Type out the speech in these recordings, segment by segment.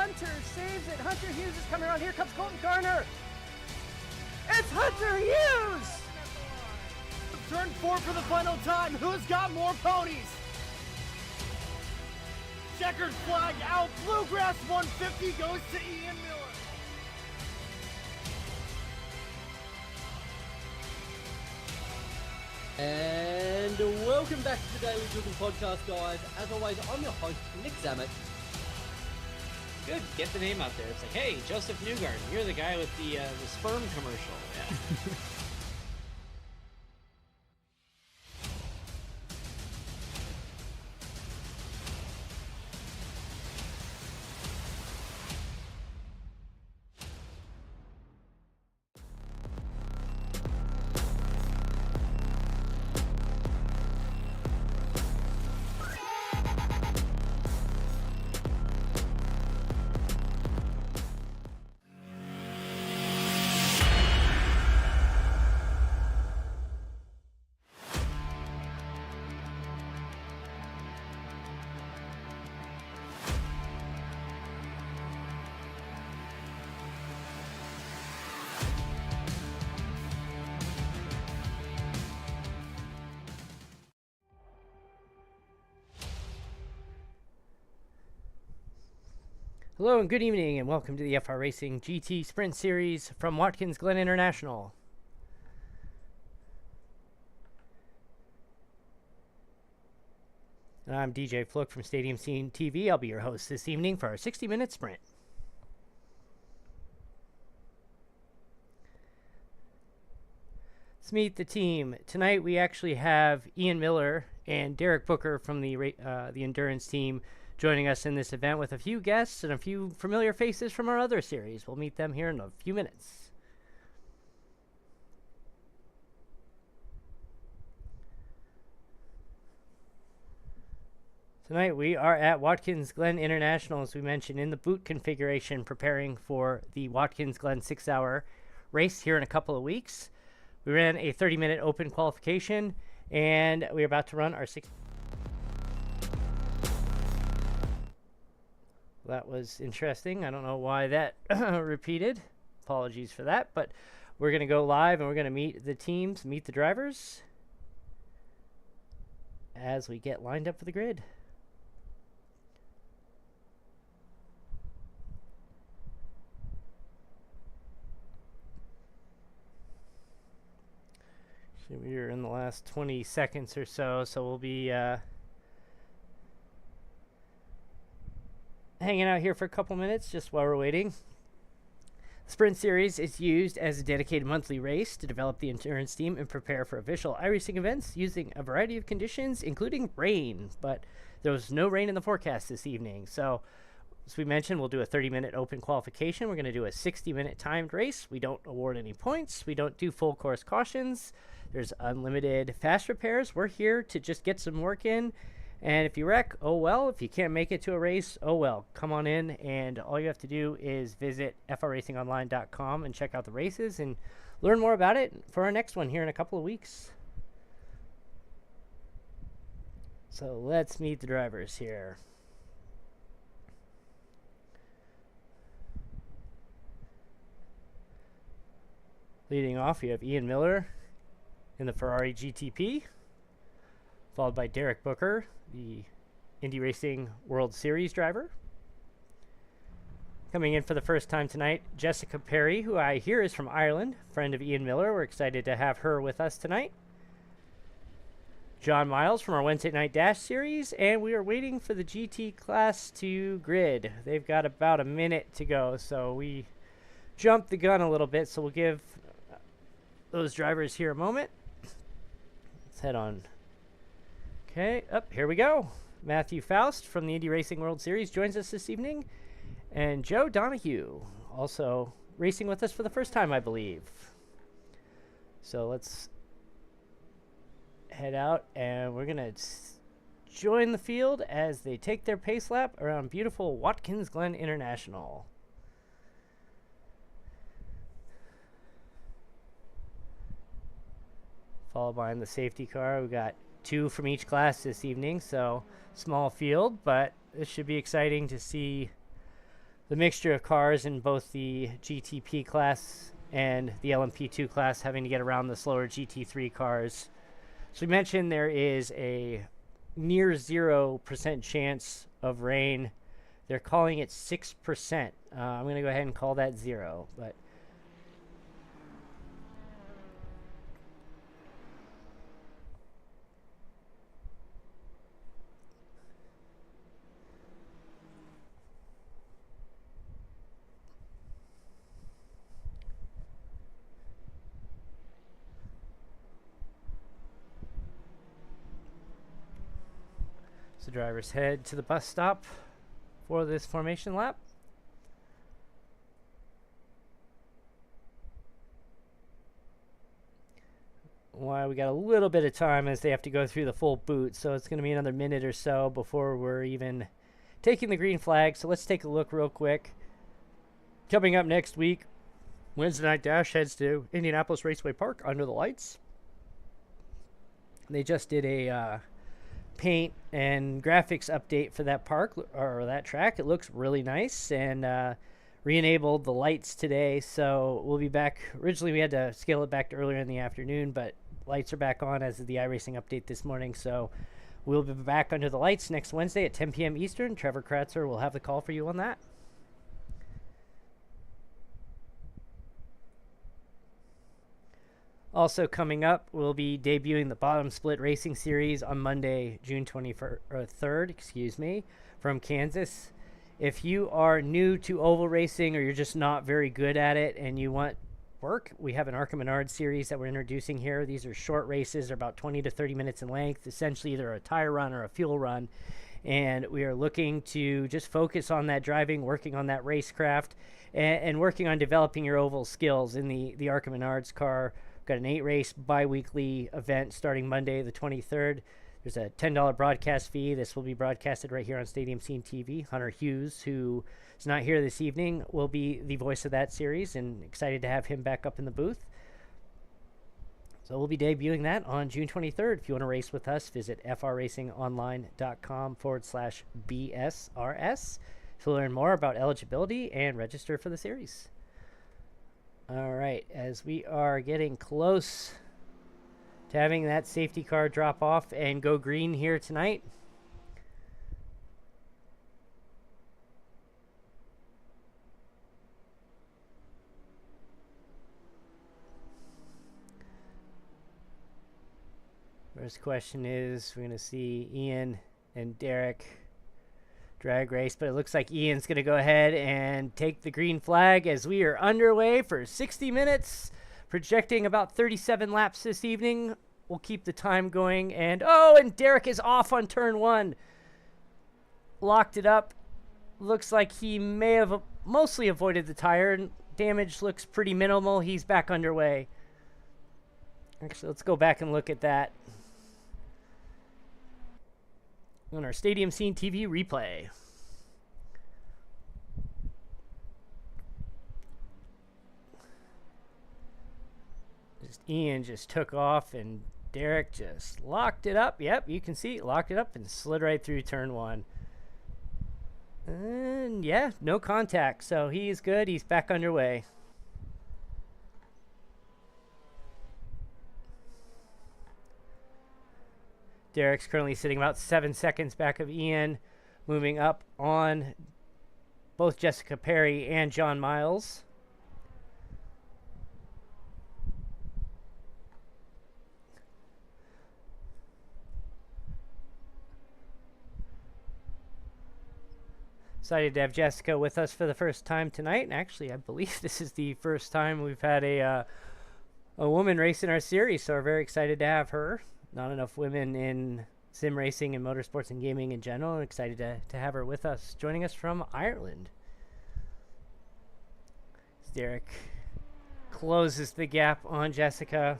Hunter saves it. Hunter Hughes is coming around. Here comes Colton Garner. It's Hunter Hughes! Turn 4 for the final time. Who's got more ponies? Checkered flag out. Bluegrass 150 goes to Ian Miller. And welcome back to the Daily Dribble Podcast, guys. As always, I'm your host, Nick Zammit. Good, get the name out there. It's like, hey, Joseph Newgarden, you're the guy with the sperm commercial. Yeah. Hello and good evening, and welcome to the iRacing GT Sprint Series from Watkins Glen International. I'm DJ Fluck from Stadium Scene TV. I'll be your host this evening for our 60-minute sprint. Let's meet the team. Tonight we actually have Ian Miller and Derek Booker from the endurance team joining us in this event with a few guests and a few familiar faces from our other series. We'll meet them here in a few minutes. Tonight we are at Watkins Glen International, as we mentioned, in the boot configuration, preparing for the Watkins Glen 6-hour race here in a couple of weeks. We ran a 30-minute open qualification, and we're about to run our 6. That was interesting. I don't know why that repeated. Apologies for that. But we're going to go live and we're going to meet the teams, meet the drivers as we get lined up for the grid. So we're in the last 20 seconds or so, so we'll be hanging out here for a couple minutes just while we're waiting. The Sprint Series is used as a dedicated monthly race to develop the endurance team and prepare for official iRacing events using a variety of conditions, including rain. But there was no rain in the forecast this evening. So, as we mentioned, we'll do a 30-minute open qualification. We're going to do a 60-minute timed race. We don't award any points. We don't do full course cautions. There's unlimited fast repairs. We're here to just get some work in. And if you wreck, oh well. If you can't make it to a race, oh well. Come on in, and all you have to do is visit fracingonline.com and check out the races and learn more about it for our next one here in a couple of weeks. So let's meet the drivers here. Leading off, you have Ian Miller in the Ferrari GTP, followed by Derek Booker, the Indy Racing World Series driver. Coming in for the first time tonight, Jessica Perry, who I hear is from Ireland, friend of Ian Miller. We're excited to have her with us tonight. John Miles from our Wednesday Night Dash series, and we are waiting for the GT Class 2 grid. They've got about a minute to go, so we jumped the gun a little bit, so we'll give those drivers here a moment. Let's head on. Okay, up here we go. Matthew Faust from the Indy Racing World Series joins us this evening, and Joe Donahue also racing with us for the first time, I believe. So let's head out, and we're gonna join the field as they take their pace lap around beautiful Watkins Glen International. Followed by in the safety car, we got 2 from each class this evening, so small field, but this should be exciting to see the mixture of cars in both the GTP class and the LMP2 class having to get around the slower GT3 cars. So we mentioned there is a near 0% chance of rain. They're calling it 6%. I'm going to go ahead and call that 0, but so drivers head to the bus stop for this formation lap. Why we got a little bit of time as they have to go through the full boot, so it's going to be another minute or so before we're even taking the green flag. So let's take a look real quick. Coming up next week, Wednesday Night Dash heads to Indianapolis Raceway Park under the lights. They just did a paint and graphics update for that park or that track. It looks really nice, and re-enabled the lights today, so we'll be back. Originally we had to scale it back to earlier in the afternoon, but lights are back on as of the iRacing update this morning, so we'll be back under the lights next Wednesday at 10 p.m. Eastern. Trevor Kratzer will have the call for you on that. Also coming up, we'll be debuting the Bottom Split Racing Series on Monday, June 3rd, from Kansas. If you are new to oval racing or you're just not very good at it and you want work, we have an Arca Menard series that we're introducing here. These are short races. They're about 20 to 30 minutes in length, essentially either a tire run or a fuel run. And we are looking to just focus on that driving, working on that racecraft, and working on developing your oval skills in the Arca Menards car. Got an 8-race bi-weekly event starting Monday the 23rd. There's a $10 broadcast fee. This will be broadcasted right here on Stadium Scene TV. Hunter Hughes, who is not here this evening, will be the voice of that series, and excited to have him back up in the booth. So we'll be debuting that on June 23rd. If you want to race with us, visit frracingonline.com/BSRS to learn more about eligibility and register for the series. All right, as we are getting close to having that safety car drop off and go green here tonight, first question is, we're going to see Ian and Derek drag race, but it looks like Ian's going to go ahead and take the green flag as we are underway for 60 minutes, projecting about 37 laps this evening. We'll keep the time going, and Derek is off on turn 1. Locked it up. Looks like he may have mostly avoided the tire. Damage looks pretty minimal. He's back underway. Actually, let's go back and look at that on our Stadium Scene TV replay. Ian just took off, and Derek just locked it up. Yep, you can see, locked it up and slid right through turn 1. And yeah, no contact, so he's good. He's back underway. Derek's currently sitting about 7 seconds back of Ian, moving up on both Jessica Perry and John Miles. Excited to have Jessica with us for the first time tonight. And actually, I believe this is the first time we've had a woman race in our series, so we're very excited to have her. Not enough women in sim racing and motorsports and gaming in general. I'm excited to have her with us, joining us from Ireland. Derek closes the gap on Jessica.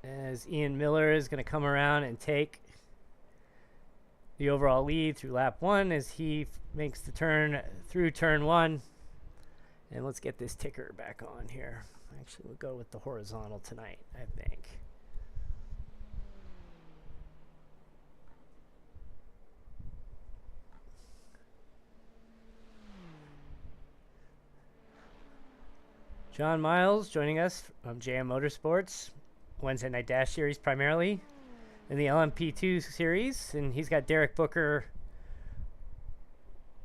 As Ian Miller is going to come around and take the overall lead through lap 1 as he makes the turn through turn 1. And let's get this ticker back on here. Actually, we'll go with the horizontal tonight, I think. John Miles joining us from JM Motorsports, Wednesday Night Dash Series primarily, in the LMP2 series, and he's got Derek Booker.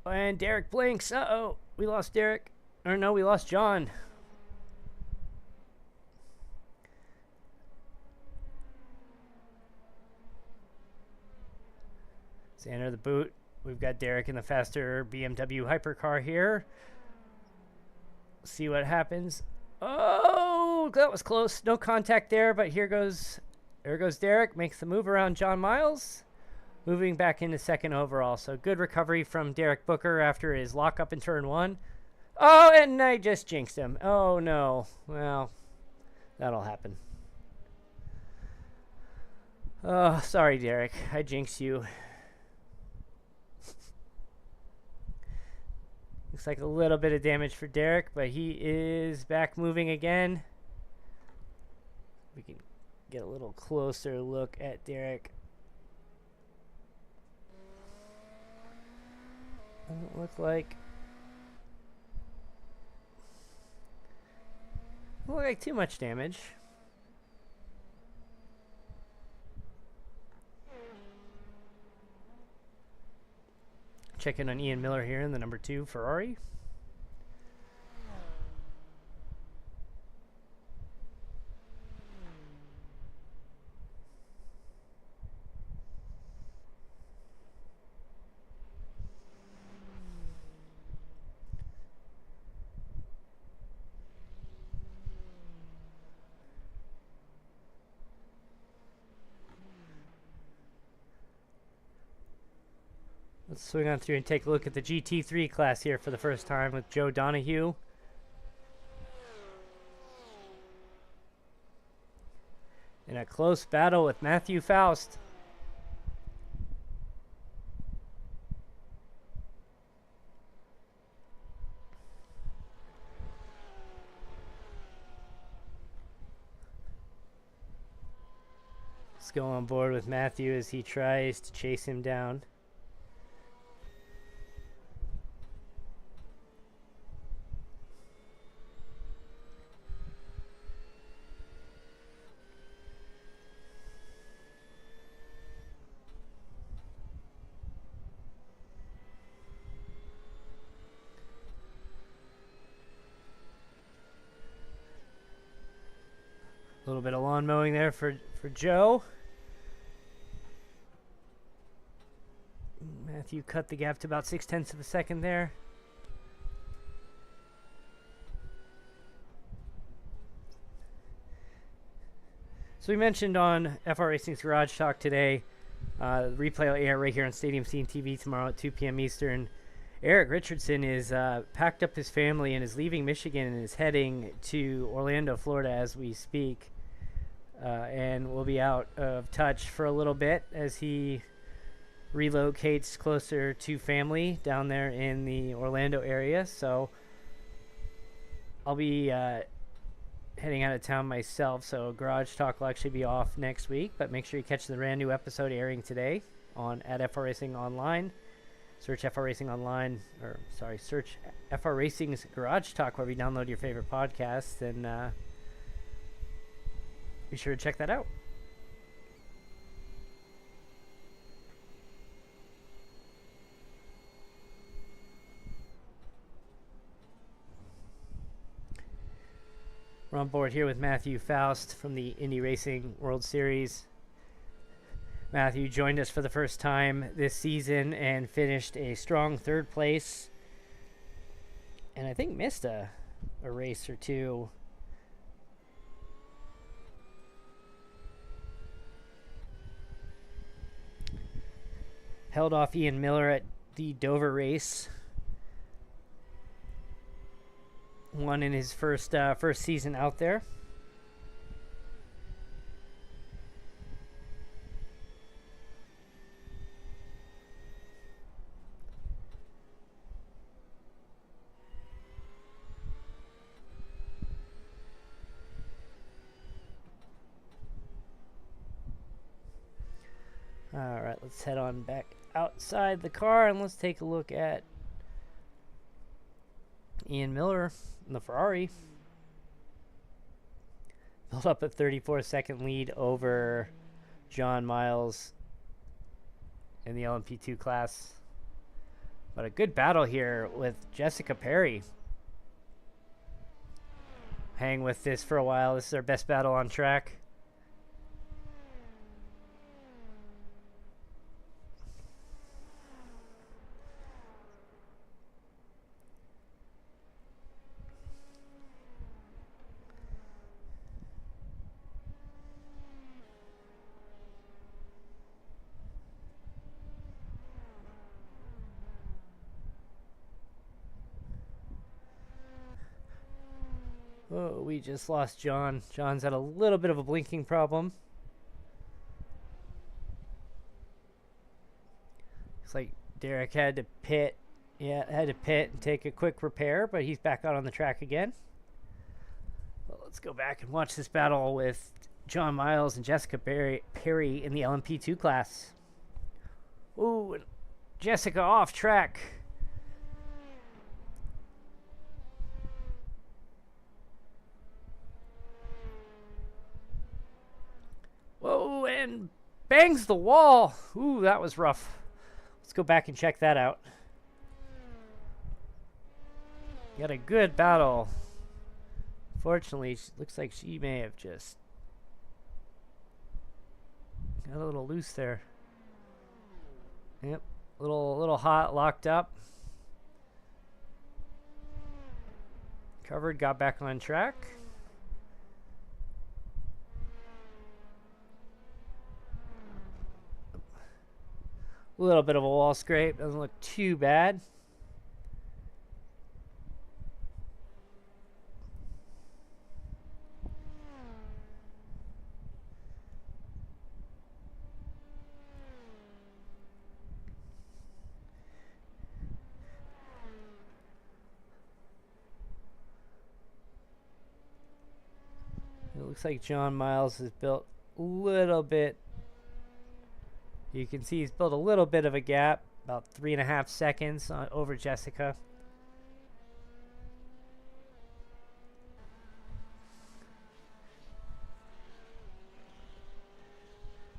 And Derek blinks. Uh-oh, we lost Derek. Or no, we lost John. Let's enter the boot. We've got Derek in the faster BMW hypercar here. See what happens. Oh, that was close. No contact there, but there goes Derek. Makes the move around John Miles. Moving back into second overall. So good recovery from Derek Booker after his lockup in turn 1. Oh, and I just jinxed him. Oh, no. Well, that'll happen. Oh, sorry, Derek. I jinxed you. Looks like a little bit of damage for Derek, but he is back moving again. We can get a little closer look at Derek. Doesn't look like too much damage. Check in on Ian Miller here in the number 2 Ferrari. Let's swing on through and take a look at the GT3 class here for the first time with Joe Donahue. In a close battle with Matthew Faust. Let's go on board with Matthew as he tries to chase him down. A little bit of lawn mowing there for Joe. Matthew cut the gap to about 0.6 of a second there. So we mentioned on FR Racing's Garage Talk today, replay will air right here on Stadium Scene TV tomorrow at 2 p.m. Eastern. Eric Richardson is packed up his family and is leaving Michigan and is heading to Orlando, Florida as we speak. And will be out of touch for a little bit as he relocates closer to family down there in the Orlando area. So I'll be heading out of town myself, so Garage Talk will actually be off next week, but make sure you catch the brand new episode airing today at FR Racing Online. Search FR Racing Online, search FR Racing's Garage Talk wherever you download your favorite podcast, and be sure to check that out. We're on board here with Matthew Faust from the Indy Racing World Series. Matthew joined us for the first time this season and finished a strong 3rd place. And I think missed a race or two. Held off Ian Miller at the Dover race. Won in his first season out there. All right, let's head on back outside the car and let's take a look at Ian Miller in the Ferrari. built up a 34-second lead over John Miles in the LMP2 class. But a good battle here with Jessica Perry. Hang with this for a while. This is our best battle on track. Oh, we just lost John. John's had a little bit of a blinking problem. Looks like Derek had to pit. Yeah, had to pit and take a quick repair, but he's back out on the track again. Well, let's go back and watch this battle with John Miles and Jessica Perry in the LMP2 class. Ooh, and Jessica off track. Whoa, and bangs the wall. Ooh, that was rough. Let's go back and check that out. Got a good battle. Fortunately, looks like she may have just got a little loose there. Yep, little hot, locked up. Covered, got back on track. A little bit of a wall scrape, doesn't look too bad. It looks like John Miles has built a little bit. You can see he's built a little bit of a gap, about 3.5 seconds over Jessica.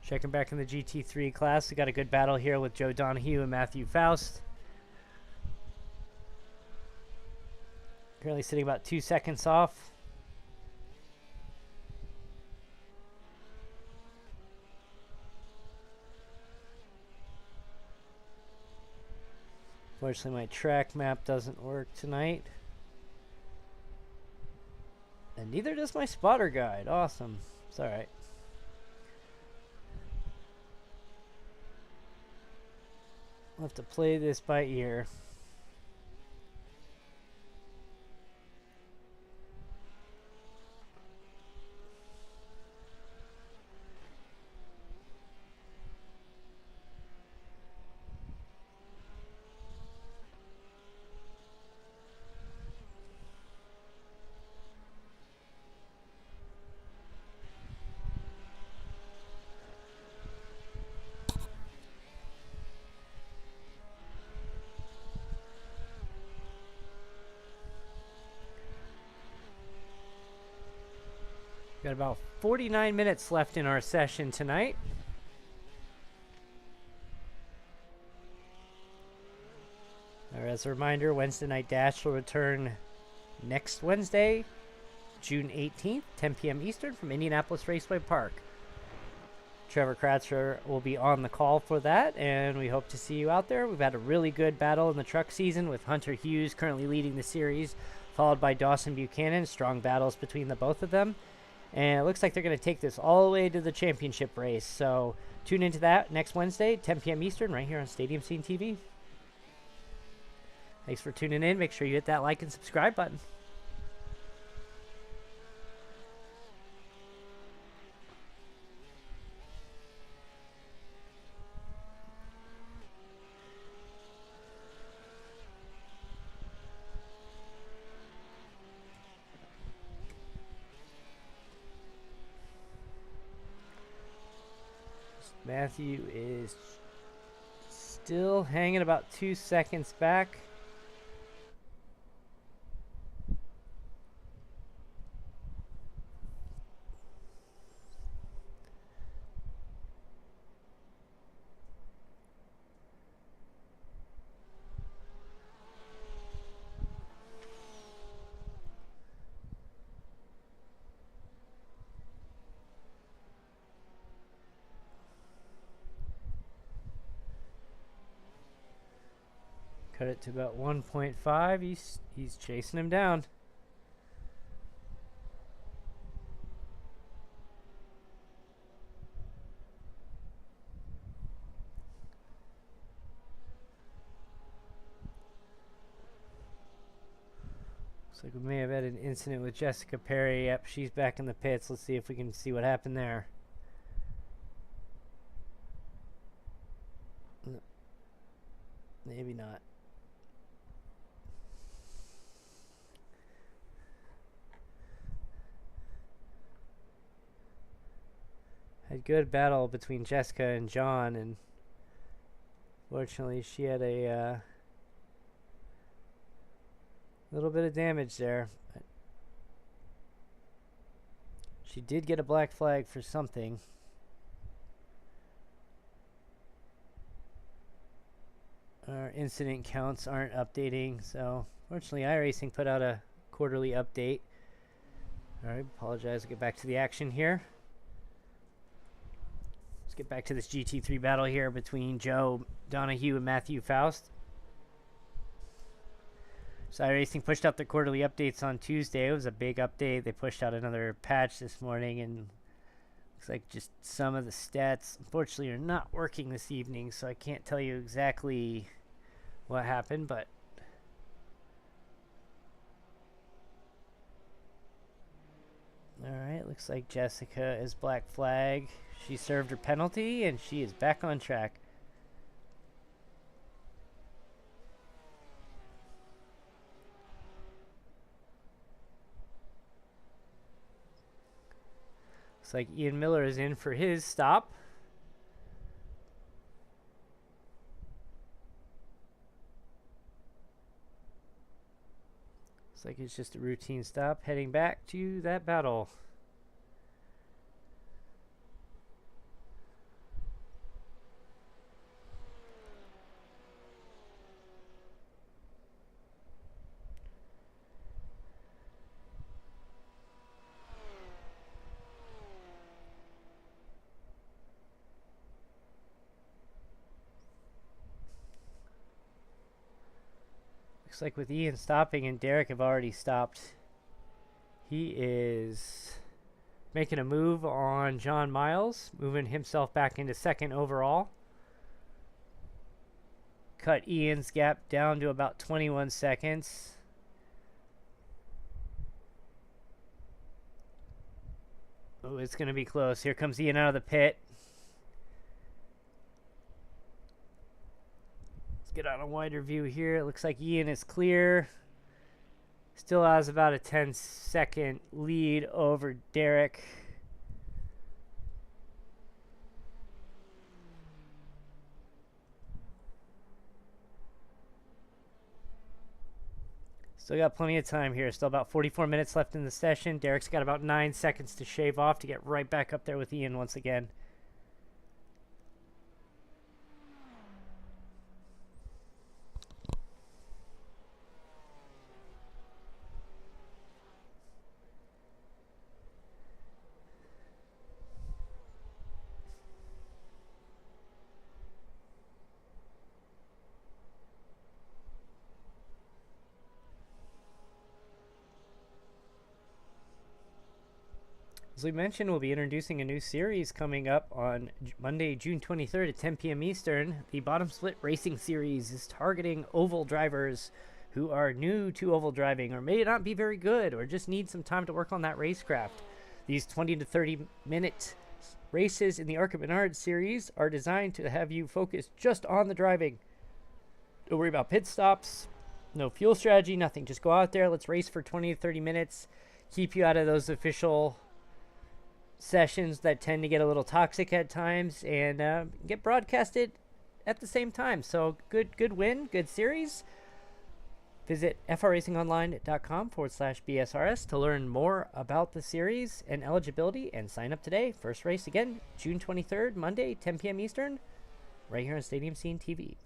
Checking back in the GT3 class, we got a good battle here with Joe Donahue and Matthew Faust. Currently sitting about 2 seconds off. Unfortunately, my track map doesn't work tonight. And neither does my spotter guide. Awesome. It's alright. I'll have to play this by ear. Got about 49 minutes left in our session tonight. As a reminder, Wednesday Night Dash will return next Wednesday, June 18th, 10 p.m. Eastern from Indianapolis Raceway Park. Trevor Kratzer will be on the call for that, and we hope to see you out there. We've had a really good battle in the truck season with Hunter Hughes currently leading the series, followed by Dawson Buchanan. Strong battles between the both of them. And it looks like they're going to take this all the way to the championship race. So tune into that next Wednesday, 10 p.m. Eastern, right here on Stadium Scene TV. Thanks for tuning in. Make sure you hit that like and subscribe button. Matthew is still hanging about 2 seconds back. Cut it to about 1.5. He's chasing him down. Looks like we may have had an incident with Jessica Perry. Yep, she's back in the pits. Let's see if we can see what happened there. No. Maybe not. Had good battle between Jessica and John, and fortunately she had a little bit of damage there. She did get a black flag for something. Our incident counts aren't updating, so fortunately iRacing put out a quarterly update. Alright, apologize. We'll get back to the action here. Let's get back to this GT3 battle here between Joe Donahue and Matthew Faust. So iRacing pushed out their quarterly updates on Tuesday. It was a big update. They pushed out another patch this morning, and looks like just some of the stats unfortunately are not working this evening, so I can't tell you exactly what happened, but alright, looks like Jessica is black flag. She served her penalty and she is back on track. Looks like Ian Miller is in for his stop. Looks like it's just a routine stop, heading back to that battle. Looks like with Ian stopping and Derek have already stopped, he is making a move on John Miles, moving himself back into second overall. Cut Ian's gap down to about 21 seconds. Oh, it's going to be close. Here comes Ian out of the pit. Get on a wider view here. It looks like Ian is clear. Still has about a 10-second lead over Derek. Still got plenty of time here. Still about 44 minutes left in the session. Derek's got about 9 seconds to shave off to get right back up there with Ian once again. As we mentioned, we'll be introducing a new series coming up on Monday, June 23rd at 10 p.m. Eastern. The Bottom Split Racing Series is targeting oval drivers who are new to oval driving or may not be very good or just need some time to work on that racecraft. These 20 to 30 minute races in the Arca Menard series are designed to have you focus just on the driving. Don't worry about pit stops, no fuel strategy, nothing. Just go out there, let's race for 20 to 30 minutes, keep you out of those official sessions that tend to get a little toxic at times, and get broadcasted at the same time. So good win, good series. Visit frracingonline.com/BSRS to learn more about the series and eligibility and sign up today. First race again, June 23rd, Monday, 10 p.m. Eastern, right here on Stadium Scene TV.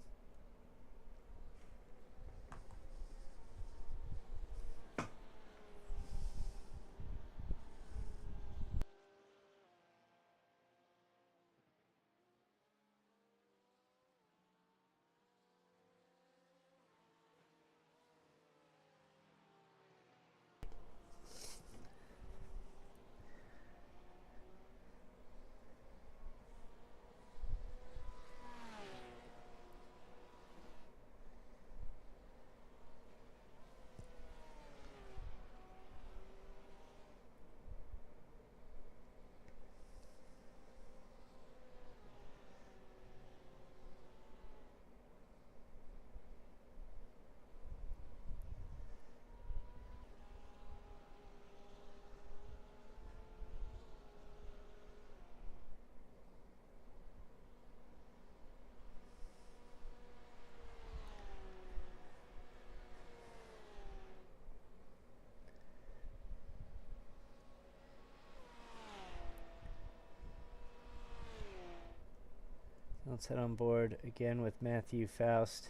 Let's head on board again with Matthew Faust.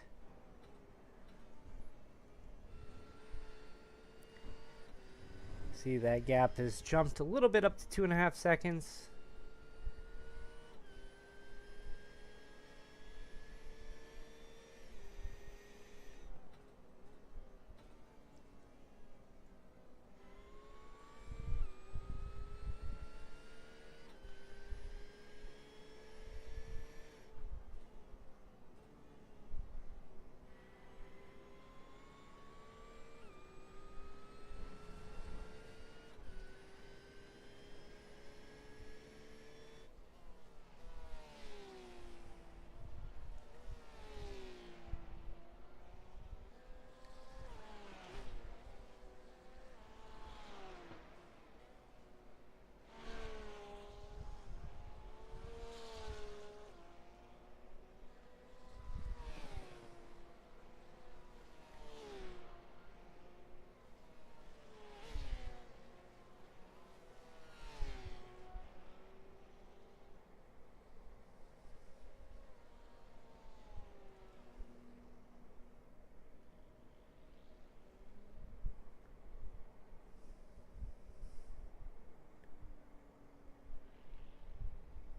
See, that gap has jumped a little bit up to 2.5 seconds.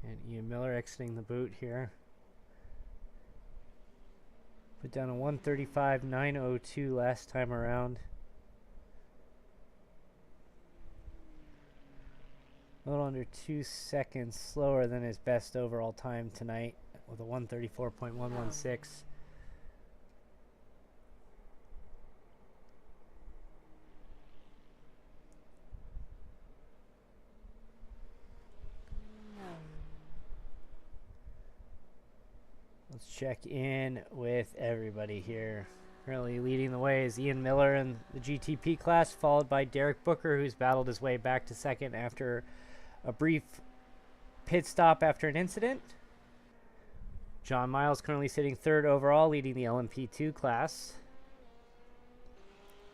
And Ian Miller exiting the boot here. Put down a 1:35.902 last time around. A little under 2 seconds slower than his best overall time tonight with a 1:34.116. Let's check in with everybody here. Currently leading the way is Ian Miller in the GTP class, followed by Derek Booker, who's battled his way back to second after a brief pit stop after an incident. John Miles currently sitting third overall, leading the LMP2 class.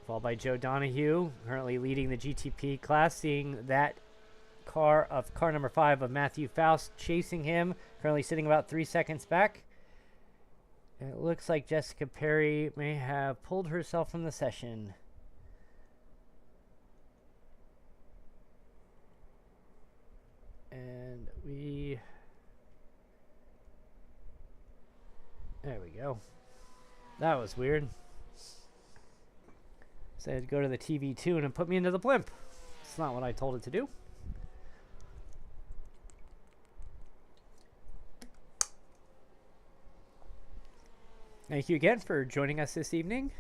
Followed by Joe Donahue, currently leading the GTP class, seeing that car number 5 of Matthew Faust chasing him, currently sitting about 3 seconds back. It looks like Jessica Perry may have pulled herself from the session. And there we go. That was weird. Said go to the TV2 and it put me into the blimp. It's not what I told it to do. Thank you again for joining us this evening.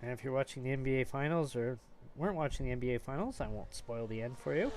And if you're watching the NBA Finals or weren't watching the NBA Finals, I won't spoil the end for you.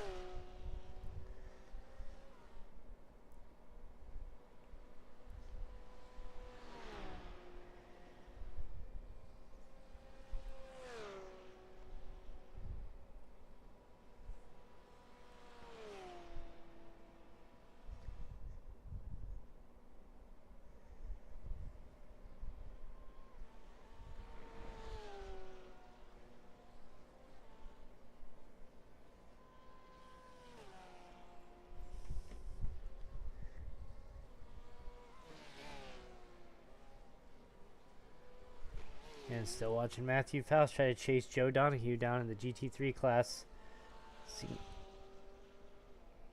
And still watching Matthew Faust try to chase Joe Donahue down in the GT3 class. See,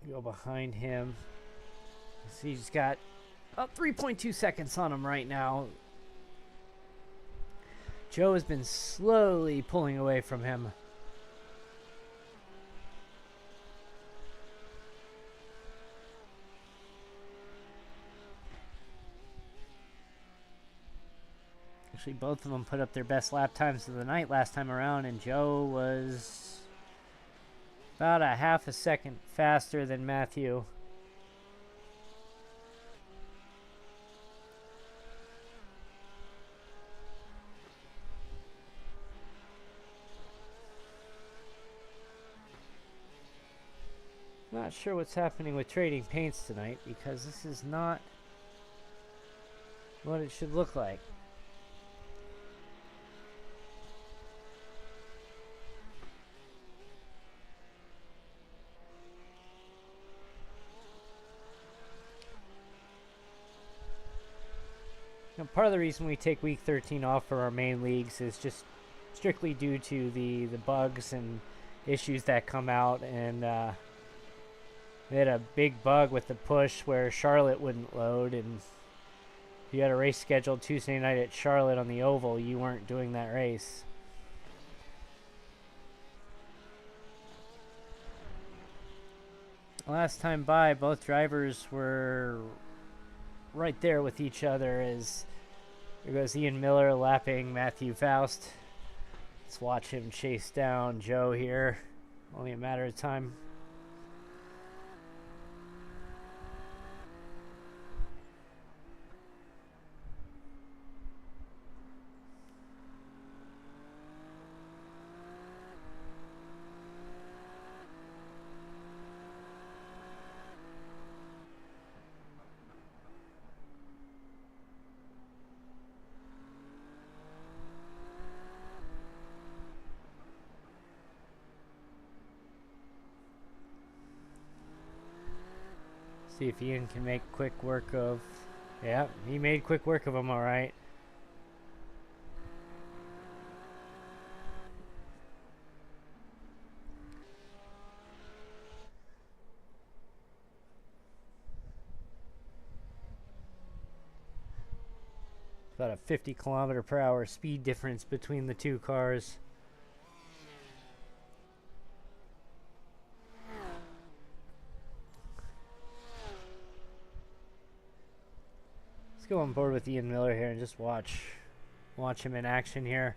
go behind him. See, he's got about 3.2 seconds on him right now. Joe has been slowly pulling away from him. Actually, both of them put up their best lap times of the night last time around, and Joe was about a half a second faster than Matthew. Not sure what's happening with trading paints tonight, because this is not what it should look like. Part of the reason we take week 13 off for our main leagues is just strictly due to the bugs and issues that come out, and they had a big bug with the push where Charlotte wouldn't load, and if you had a race scheduled Tuesday night at Charlotte on the oval, you weren't doing that race. Last time by, both drivers were right there with each other as there goes Ian Miller lapping Matthew Faust. Let's watch him chase down Joe here. Only a matter of time. See if Ian can make quick work of... Yeah, he made quick work of him, alright. About a 50 km/h speed difference between the two cars. Let's go on board with Ian Miller here and just watch him in action here.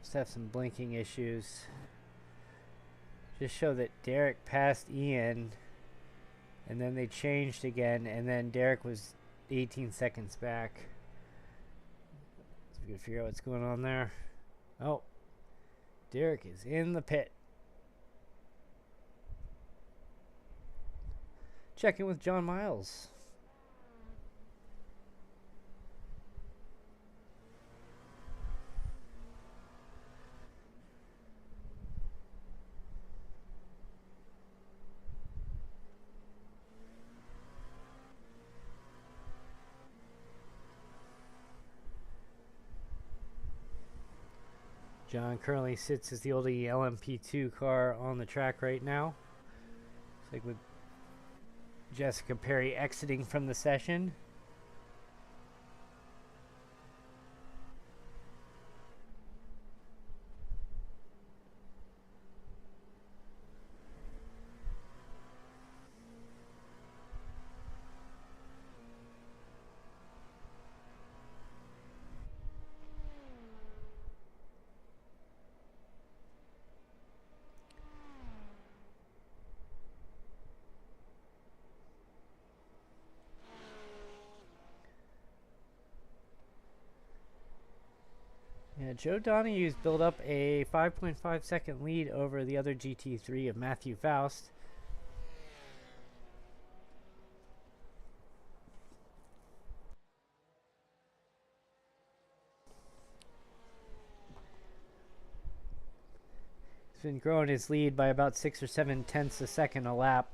Just have some blinking issues. Just show that Derek passed Ian, and then they changed again, and then Derek was 18 seconds back. So we can figure out what's going on there. Oh, Derek is in the pit. Checking with John Miles. John currently sits as the old LMP2 car on the track right now. Looks like with Jessica Perry exiting from the session. Yeah, Joe Donahue's built up a 5.5 second lead over the other GT3 of Matthew Faust. been growing his lead by about 6 or 7 tenths a second a lap.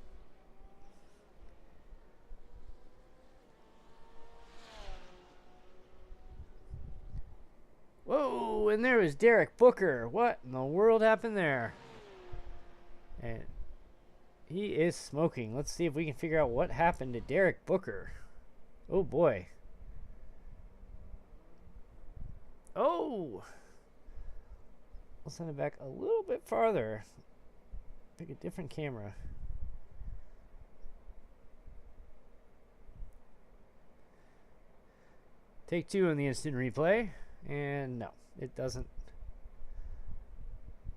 Whoa, and there was Derek Booker. What in the world happened there? And he is smoking. Let's see if we can figure out what happened to Derek Booker. Oh boy. Oh! I'll send it back a little bit farther. Pick a different camera. Take 2 on the instant replay. And no, it doesn't.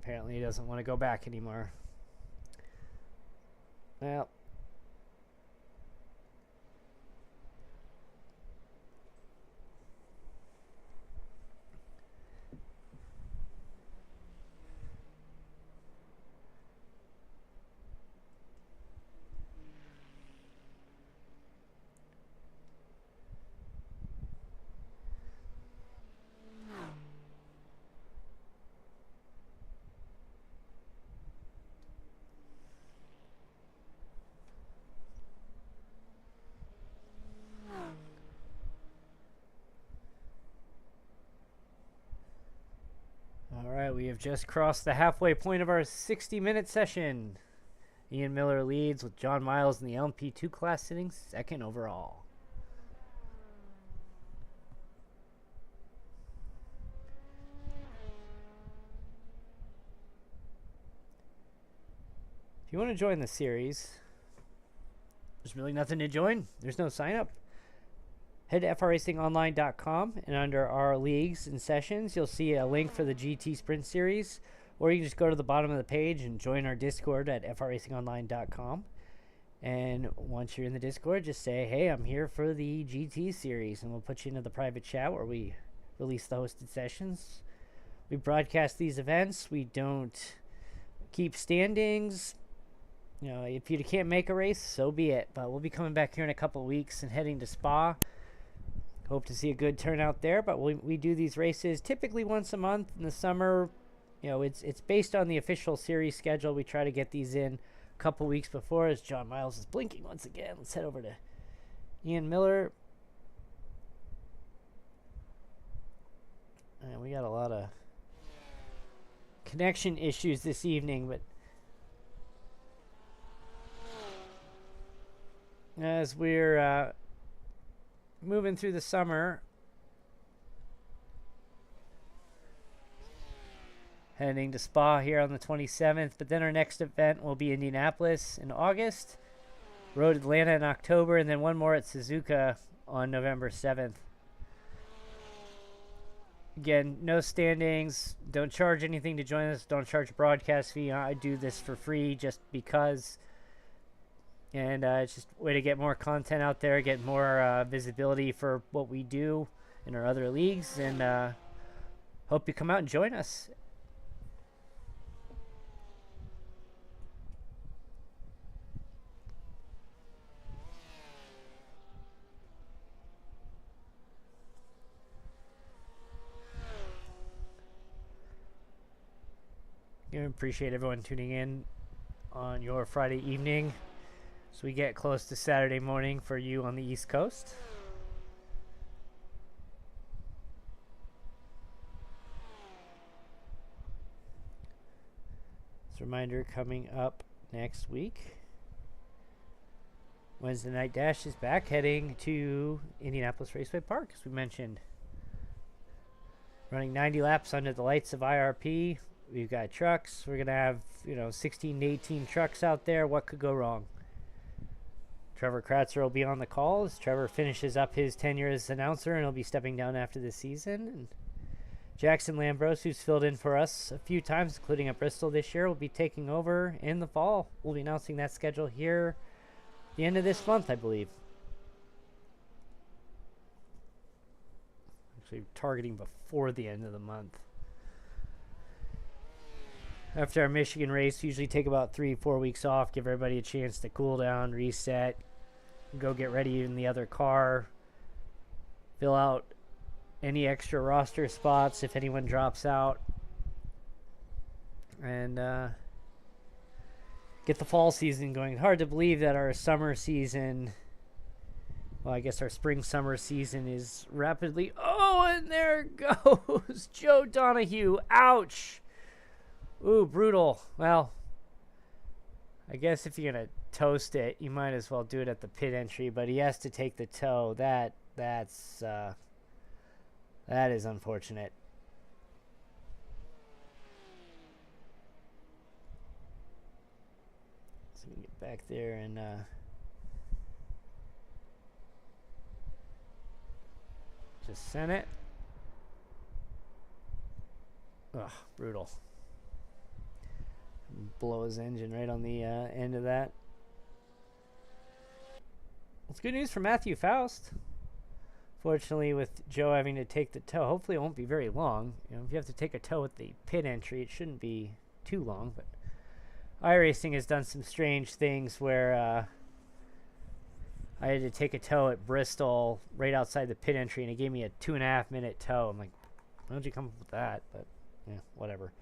Apparently, he doesn't want to go back anymore. Well. Alright, we have just crossed the halfway point of our 60-minute session. Ian Miller leads with John Miles in the LMP2 class sitting second overall. If you want to join the series, there's really nothing to join. There's no sign up. Head to fracingonline.com, and under our leagues and sessions, you'll see a link for the GT Sprint Series, or you can just go to the bottom of the page and join our Discord at fracingonline.com. And once you're in the Discord, just say, hey, I'm here for the GT Series, and we'll put you into the private chat where we release the hosted sessions. We broadcast these events. We don't keep standings. You know, if you can't make a race, so be it. But we'll be coming back here in a couple of weeks and heading to Spa. Hope to see a good turnout there, but we do these races typically once a month in the summer. You know, it's based on the official series schedule. We try to get these in a couple weeks before, as John Miles is blinking once again. Let's head over to Ian Miller. And we got a lot of connection issues this evening, but as we're moving through the summer, heading to Spa here on the 27th, but then our next event will be Indianapolis in August, Road Atlanta in October, and then one more at Suzuka on November 7th. Again, no standings, don't charge anything to join us, don't charge a broadcast fee. I do this for free just because. And it's just a way to get more content out there, get more visibility for what we do in our other leagues, and hope you come out and join us. I appreciate everyone tuning in on your Friday evening. So we get close to Saturday morning for you on the East Coast. As a reminder, coming up next week, Wednesday Night Dash is back, heading to Indianapolis Raceway Park, as we mentioned. Running 90 laps under the lights of IRP. We've got trucks. We're going to have, 16 to 18 trucks out there. What could go wrong? Trevor Kratzer will be on the call as Trevor finishes up his tenure as announcer, and he'll be stepping down after this season. And Jackson Lambros, who's filled in for us a few times, including at Bristol this year, will be taking over in the fall. We'll be announcing that schedule here at the end of this month, I believe. Actually, targeting before the end of the month. After our Michigan race, usually take about 3-4 weeks off, give everybody a chance to cool down, reset, go get ready in the other car, fill out any extra roster spots if anyone drops out. and get the fall season going. Hard to believe that our summer season, well, I guess our spring-summer season is rapidly... Oh, and there it goes! Joe Donahue, ouch! Ooh, brutal. Well, I guess if you're going to toast it, you might as well do it at the pit entry, but he has to take the toe. That is unfortunate. So we can get back there and just send it. Ugh, brutal. Blow his engine right on the end of that. It's good news for Matthew Faust. Fortunately, with Joe having to take the tow, hopefully it won't be very long. You know, if you have to take a tow at the pit entry, it shouldn't be too long. But iRacing has done some strange things where I had to take a tow at Bristol right outside the pit entry, and it gave me a 2.5 minute tow. I'm like, why don't you come up with that? But yeah, whatever.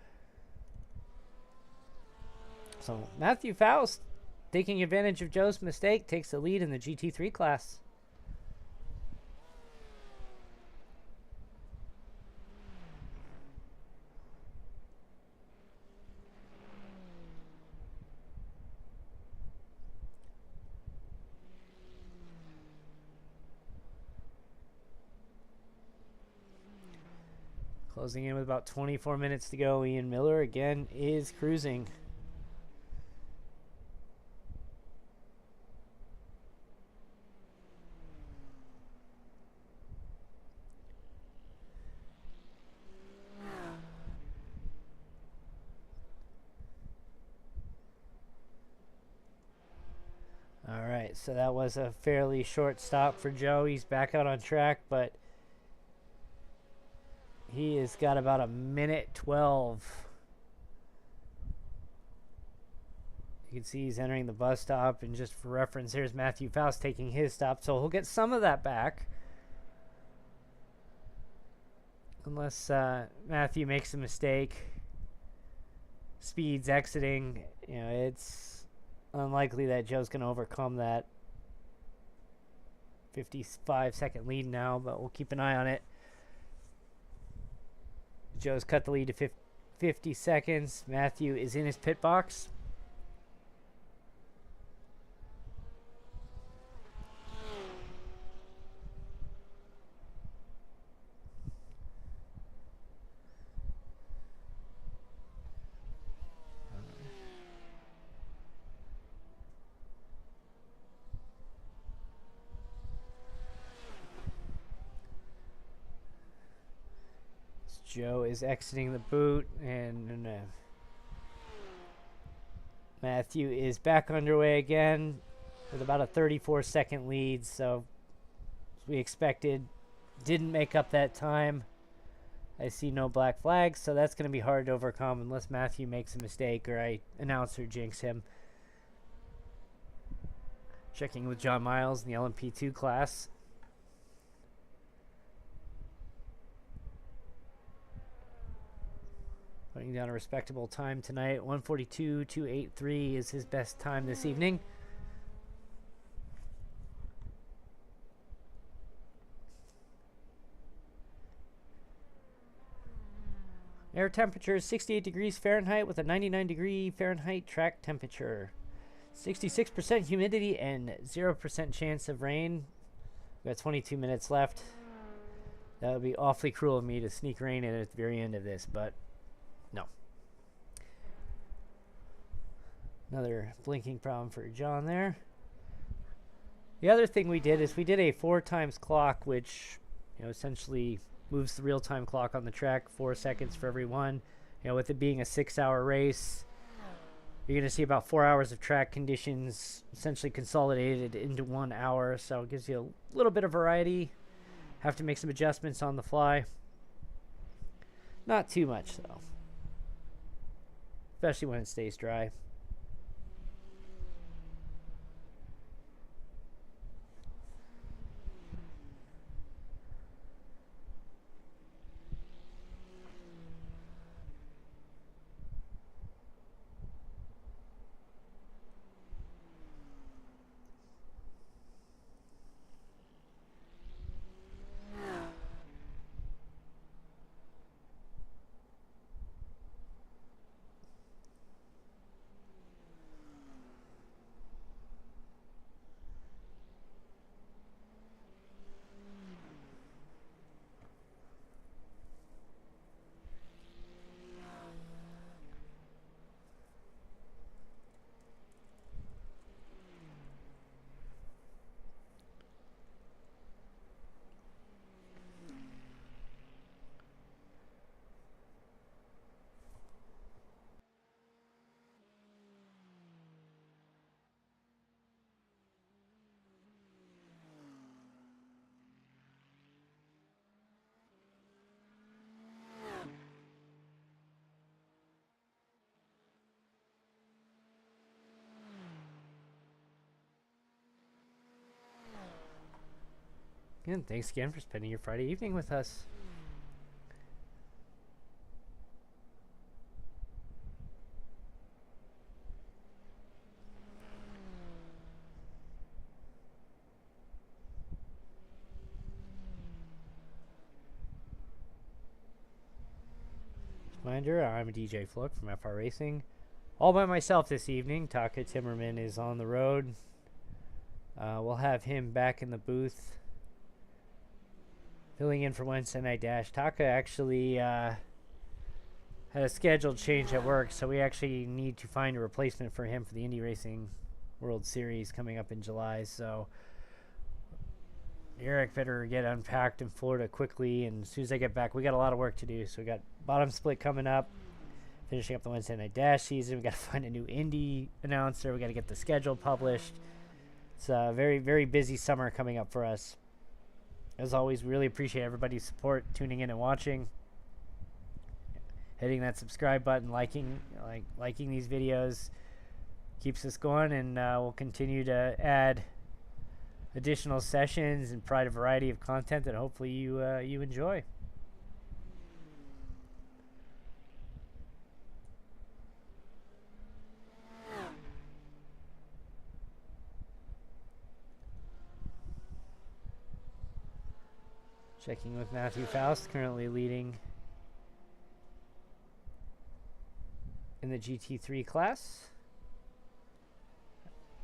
So Matthew Faust, taking advantage of Joe's mistake, takes the lead in the GT3 class. Closing in with about 24 minutes to go, Ian Miller again is cruising. All right, so that was a fairly short stop for Joe. He's back out on track, but he has got about a minute 12. You can see he's entering the bus stop, and just for reference, here's Matthew Faust taking his stop, so he'll get some of that back. Unless Matthew makes a mistake. Speed's exiting. You know, it's unlikely that Joe's going to overcome that 55-second lead now, but we'll keep an eye on it. Joe's cut the lead to 50 seconds. Matthew is in his pit box. Joe is exiting the boot, and Matthew is back underway again with about a 34-second lead. So, as we expected, didn't make up that time. I see no black flags, so that's going to be hard to overcome unless Matthew makes a mistake or I announce or jinx him. Checking with John Miles in the LMP2 class. Putting down a respectable time tonight. 1:42.283 is his best time this evening. Air temperature is 68 degrees Fahrenheit with a 99 degree Fahrenheit track temperature. 66% humidity and 0% chance of rain. We've got 22 minutes left. That would be awfully cruel of me to sneak rain in at the very end of this, but no. Another blinking problem for John there. The other thing we did is we did a 4 times clock, which, you know, essentially moves the real-time clock on the track 4 seconds for every one. You know, with it being a 6-hour race, you're going to see about 4 hours of track conditions essentially consolidated into 1 hour. So it gives you a little bit of variety. Have to make some adjustments on the fly. Not too much, though. Especially when it stays dry. Again, thanks again for spending your Friday evening with us. Reminder, I'm DJ Fluck from iRacing. All by myself this evening. Taka Timmerman is on the road. We'll have him back in the booth, filling in for Wednesday Night Dash. Taka actually had a scheduled change at work, so we actually need to find a replacement for him for the Indy Racing World Series coming up in July. So Eric better get unpacked in Florida quickly, and as soon as I get back, we got a lot of work to do. So we got bottom split coming up, finishing up the Wednesday Night Dash season. We got to find a new Indy announcer. We got to get the schedule published. It's a very, very busy summer coming up for us. As always, we really appreciate everybody's support, tuning in and watching, hitting that subscribe button, liking these videos keeps us going, and we'll continue to add additional sessions and provide a variety of content that hopefully you enjoy. Checking with Matthew Faust, currently leading in the GT3 class.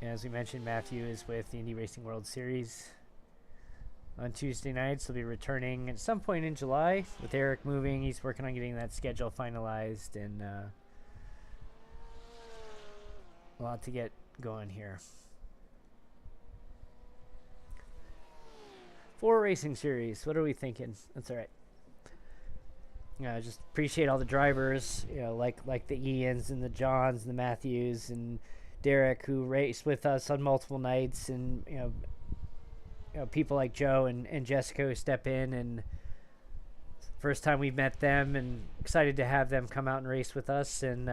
As we mentioned, Matthew is with the Indy Racing World Series on Tuesday nights. He'll be returning at some point in July. With Eric moving, he's working on getting that schedule finalized, and a lot to get going here. 4 racing series. What are we thinking? That's all right. Just appreciate all the drivers, like the Ians and the Johns and the Matthews and Derek, who raced with us on multiple nights, and people like Joe and Jessica who step in, and first time we've met them, and excited to have them come out and race with us, and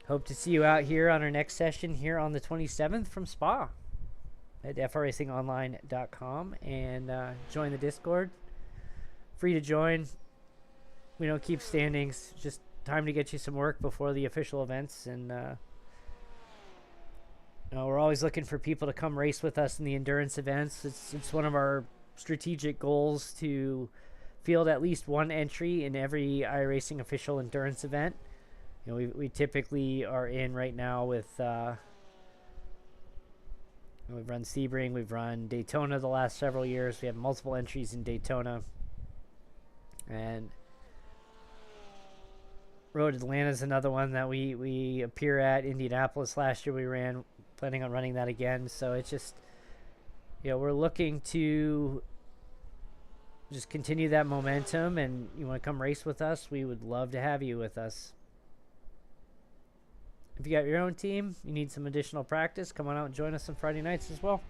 hope to see you out here on our next session here on the 27th from Spa at fracingonline.com, and join the Discord. Free to join. We don't keep standings, just time to get you some work before the official events, and we're always looking for people to come race with us in the endurance events. It's one of our strategic goals to field at least one entry in every iRacing official endurance event. We typically are in right now with we've run Sebring, we've run Daytona the last several years. We have multiple entries in Daytona, and Road Atlanta is another one that we appear at. Indianapolis last year we ran, planning on running that again. So it's just, we're looking to just continue that momentum, and you want to come race with us, we would love to have you with us. If you got your own team, you need some additional practice, come on out and join us on Friday nights as well.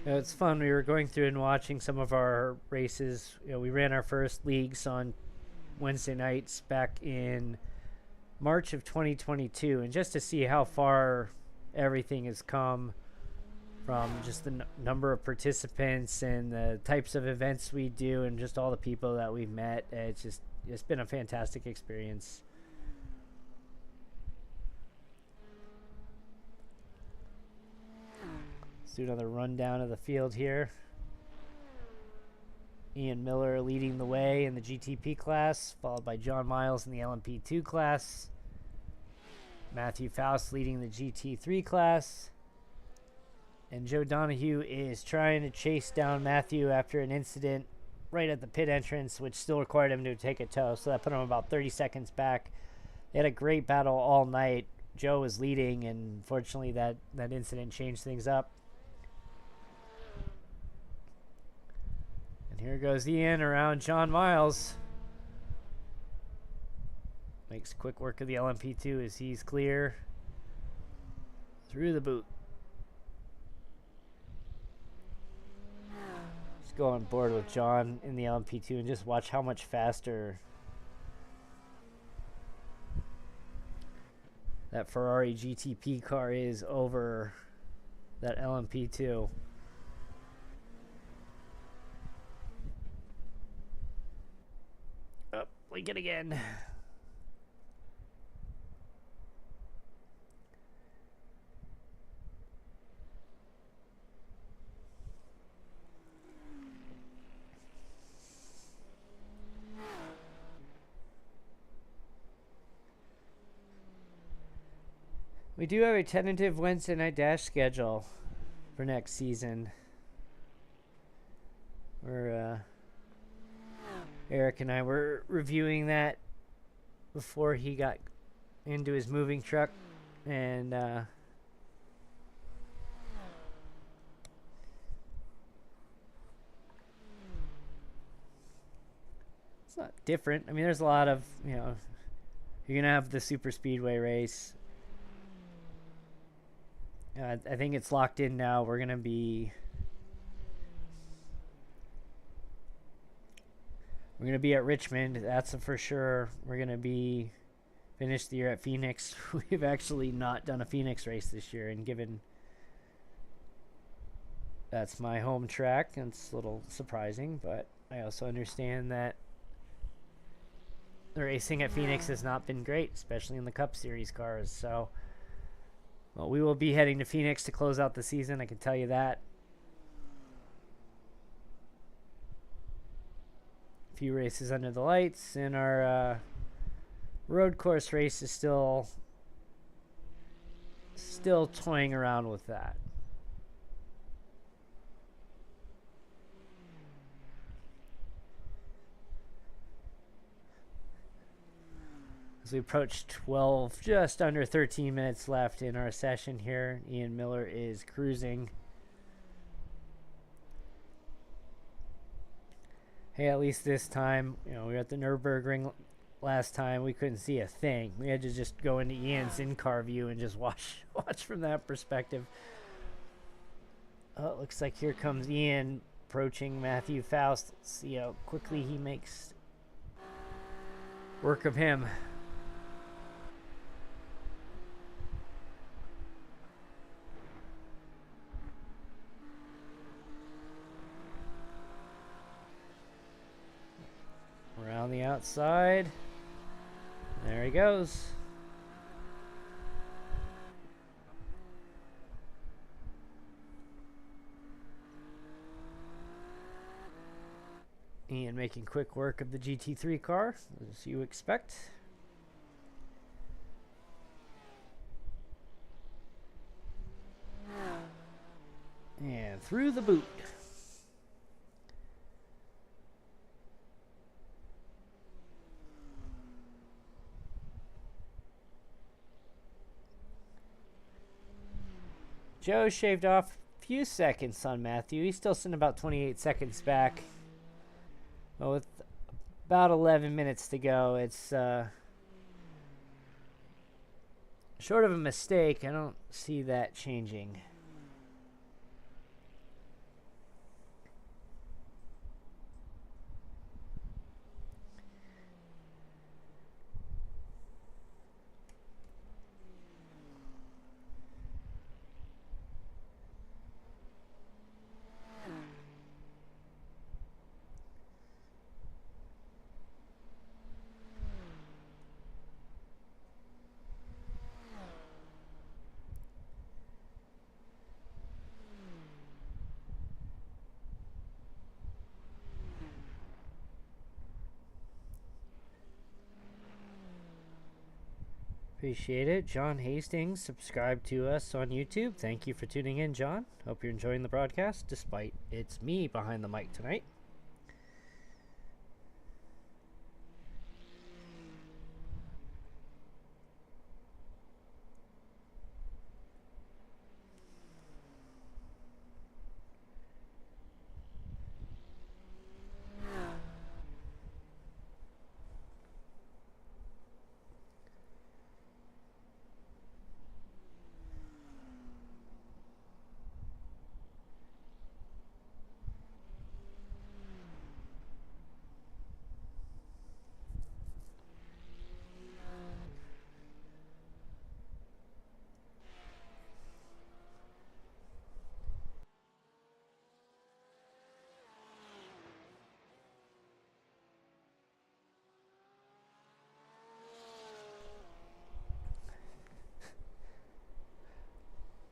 It's fun. We were going through and watching some of our races. We ran our first leagues on Wednesday nights back in March of 2022, and just to see how far everything has come from just the number of participants and the types of events we do, and just all the people that we've met. It's been a fantastic experience. Do another rundown of the field here. Ian Miller leading the way in the GTP class, followed by John Miles in the LMP2 class. Matthew Faust leading the GT3 class. And Joe Donahue is trying to chase down Matthew after an incident right at the pit entrance, which still required him to take a tow. So that put him about 30 seconds back. They had a great battle all night. Joe was leading, and fortunately that incident changed things up. And here goes Ian around John Miles. Makes quick work of the LMP2 as he's clear through the boot. Just go on board with John in the LMP2 and just watch how much faster that Ferrari GTP car is over that LMP2. Oh, blink it again. We do have a tentative Wednesday night dash schedule for next season. Eric and I were reviewing that before he got into his moving truck, and it's not different. I mean, there's a lot of, you're gonna have the super speedway race. I think it's locked in now. We're gonna be at Richmond. That's for sure. We're gonna be finish the year at Phoenix. We've actually not done a Phoenix race this year, and given that's my home track, it's a little surprising, but I also understand that the racing at Phoenix has not been great, especially in the Cup Series cars. So, well, we will be heading to Phoenix to close out the season, I can tell you that. A few races under the lights, and our road course race is still toying around with that. As we approach 12, just under 13 minutes left in our session here, Ian Miller is cruising. Hey, at least this time, we were at the Nürburgring last time. We couldn't see a thing. We had to just go into Ian's in-car view and just watch from that perspective. Oh, it looks like here comes Ian approaching Matthew Faust. Let's see how quickly he makes work of him. Around the outside. There he goes. Ian making quick work of the GT3 car, as you expect. And through the boot. Joe shaved off a few seconds on Matthew. He's still sitting about 28 seconds back. But with about 11 minutes to go, it's short of a mistake. I don't see that changing. Appreciate it. John Hastings subscribed to us on YouTube. Thank you for tuning in, John. Hope you're enjoying the broadcast, despite it's me behind the mic tonight.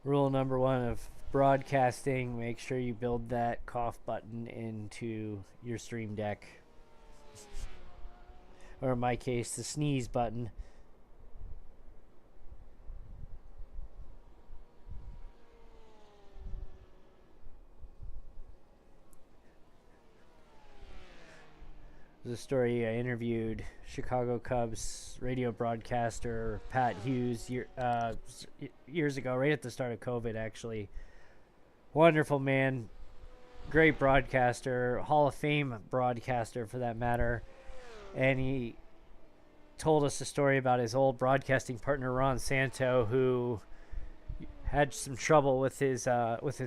Rule number 1 of broadcasting, make sure you build that cough button into your stream deck. Or in my case, the sneeze button. There's a story I interviewed Chicago Cubs radio broadcaster Pat Hughes years ago, right at the start of COVID, actually. Wonderful man, great broadcaster, Hall of Fame broadcaster for that matter. And he told us a story about his old broadcasting partner Ron Santo, who had some trouble with his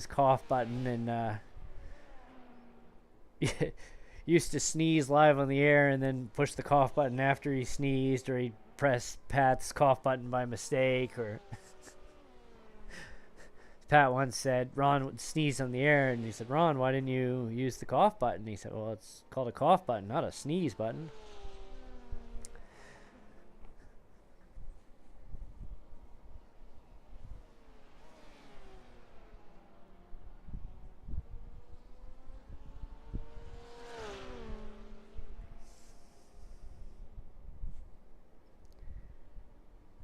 cough button and used to sneeze live on the air and then push the cough button after he sneezed, or he'd press Pat's cough button by mistake. Or Pat once said Ron would sneeze on the air, and he said, "Ron, why didn't you use the cough button?" He said, "Well, it's called a cough button, not a sneeze button."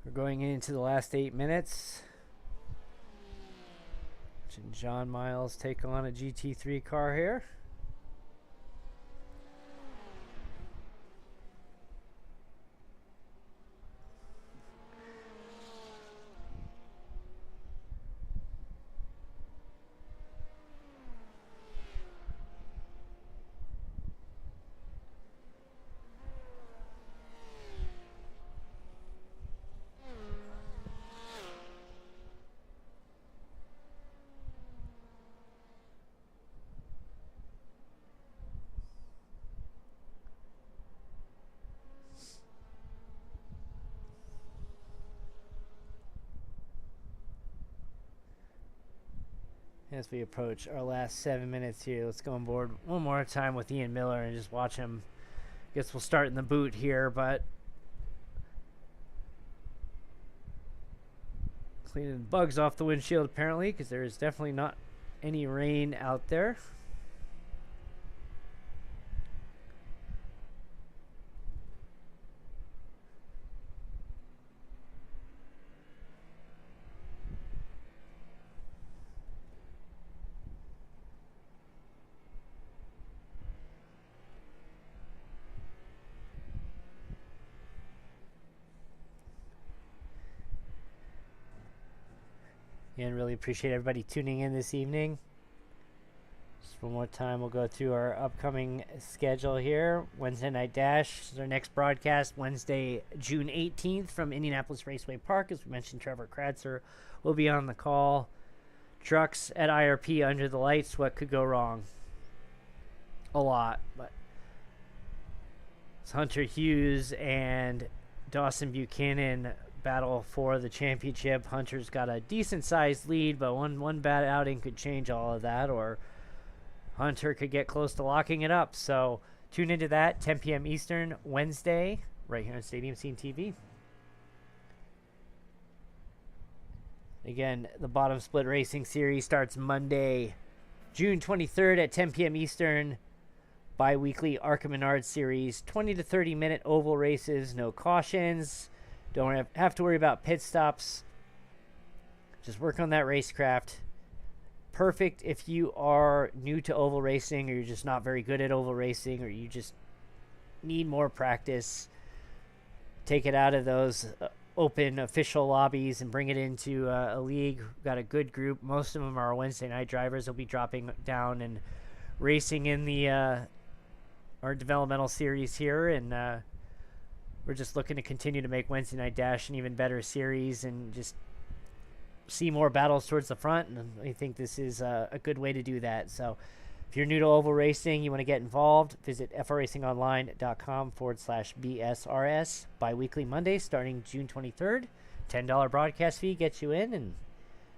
We're going into the last 8 minutes. Watching John Miles take on a GT3 car here. As we approach our last 7 minutes here, let's go on board one more time with Ian Miller and just watch him. Guess we'll start in the boot here, but cleaning bugs off the windshield apparently, because there is definitely not any rain out there. And really appreciate everybody tuning in this evening. Just one more time, we'll go through our upcoming schedule here. Wednesday Night Dash is our next broadcast, Wednesday, June 18th from Indianapolis Raceway Park. As we mentioned, Trevor Kratzer will be on the call. Trucks at IRP under the lights. What could go wrong? A lot, but it's Hunter Hughes and Dawson Buchanan battle for the championship. Hunter's got a decent sized lead, but one bad outing could change all of that, or Hunter could get close to locking it up. So tune into that, 10 p.m. Eastern, Wednesday, right here on Stadium Scene TV. Again, the Bottom Split Racing Series starts Monday, June 23rd at 10 p.m. Eastern. Bi-weekly ARCA Menard Series, 20 to 30 minute oval races, no cautions. Don't have to worry about pit stops. Just work on that racecraft. Perfect if you are new to oval racing, or you're just not very good at oval racing, or you just need more practice. Take it out of those open official lobbies and bring it into a league. We've got a good group. Most of them are Wednesday night drivers. They'll be dropping down and racing in the our developmental series here, and we're just looking to continue to make Wednesday Night Dash an even better series and just see more battles towards the front. And I think this is a good way to do that. So if you're new to oval racing, you want to get involved, visit fracingonline.com/BSRS. Bi-weekly Mondays starting June 23rd. $10 broadcast fee gets you in. And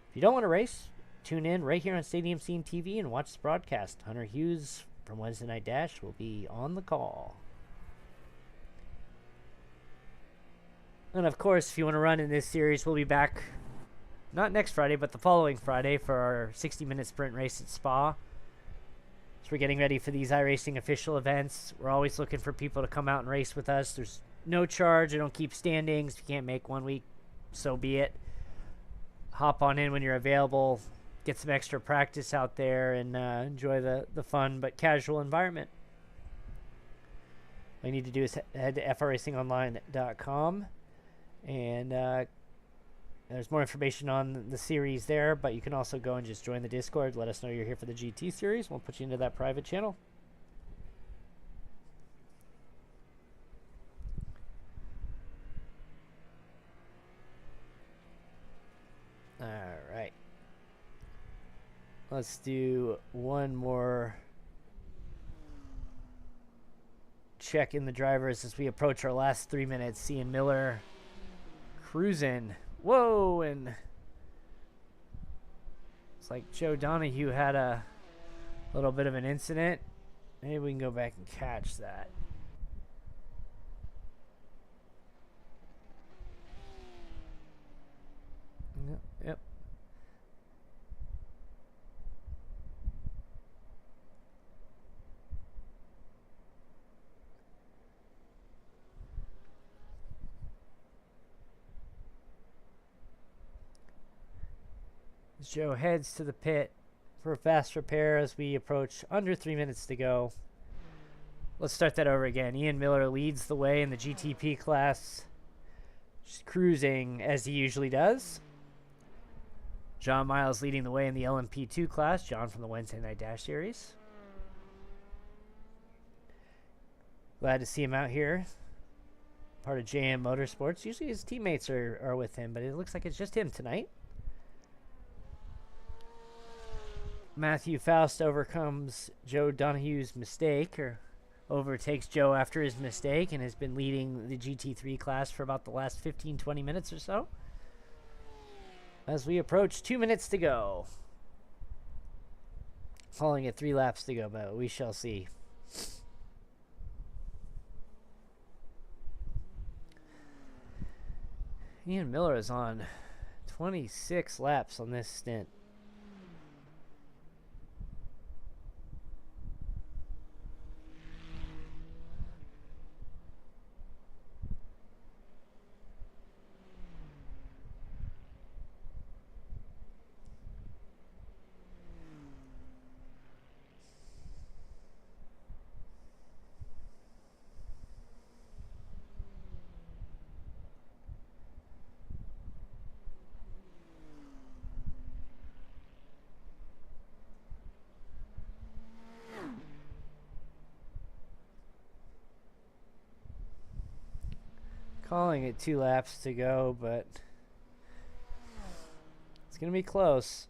if you don't want to race, tune in right here on Stadium Scene TV and watch this broadcast. Hunter Hughes from Wednesday Night Dash will be on the call. And of course, if you want to run in this series, we'll be back not next Friday, but the following Friday for our 60-minute sprint race at Spa. So we're getting ready for these iRacing official events. We're always looking for people to come out and race with us. There's no charge. I don't keep standings. If you can't make 1 week, so be it. Hop on in when you're available. Get some extra practice out there and enjoy the fun but casual environment. All you need to do is head to fracingonline.com, and there's more information on the series there, but you can also go and just join the Discord. Let us know you're here for the GT series. We'll put you into that private channel. All right. Let's do one more check in the drivers as we approach our last 3 minutes. Ian Miller cruising. Whoa, and it's like Joe Donahue had a little bit of an incident. Maybe we can go back and catch that. Yep. Joe heads to the pit for a fast repair as we approach under 3 minutes to go. Let's start that over again. Ian Miller leads the way in the GTP class, just cruising as he usually does. John Miles leading the way in the LMP2 class. John from the Wednesday Night Dash Series. Glad to see him out here. Part of JM Motorsports. Usually his teammates are with him, but it looks like it's just him tonight. Matthew Faust overcomes Joe Donahue's mistake, or overtakes Joe after his mistake, and has been leading the GT3 class for about the last 15-20 minutes or so. As we approach 2 minutes to go. Calling it 3 laps to go, but we shall see. Ian Miller is on 26 laps on this stint. Calling it 2 laps to go, but it's going to be close.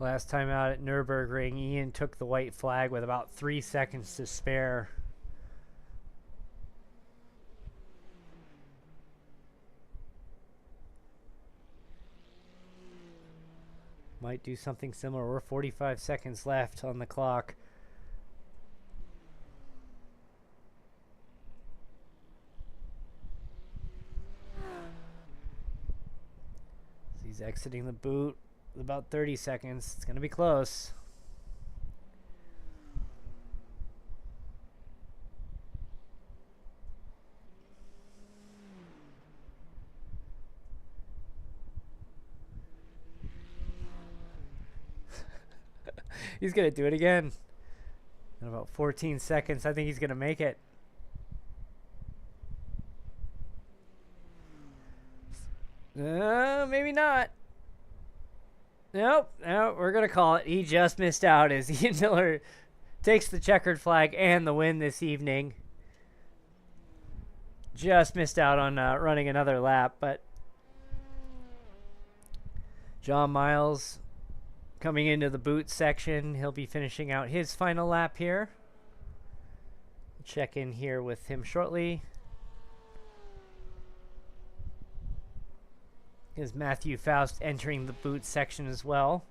Last time out at Nürburgring, Ian took the white flag with about 3 seconds to spare. Might do something similar. We're 45 seconds left on the clock. He's exiting the boot with about 30 seconds. It's going to be close. He's going to do it again. In about 14 seconds, I think he's going to make it. Maybe not. Nope. No, we're going to call it. He just missed out as Ian Miller takes the checkered flag and the win this evening. Just missed out on running another lap, but John Miles coming into the boot section. He'll be finishing out his final lap here. Check in here with him shortly. Is Matthew Faust entering the boot section as well.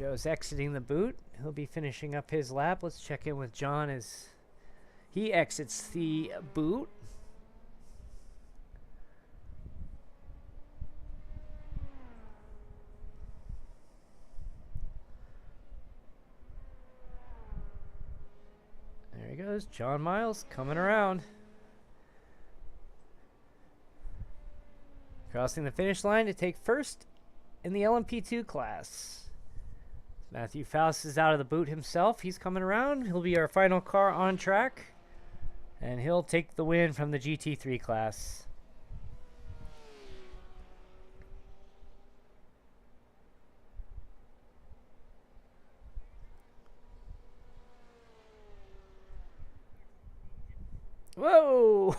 Joe's exiting the boot. He'll be finishing up his lap. Let's check in with John as he exits the boot. There he goes, John Miles coming around. Crossing the finish line to take first in the LMP2 class. Matthew Faust is out of the boot himself. He's coming around. He'll be our final car on track. And he'll take the win from the GT3 class. Whoa!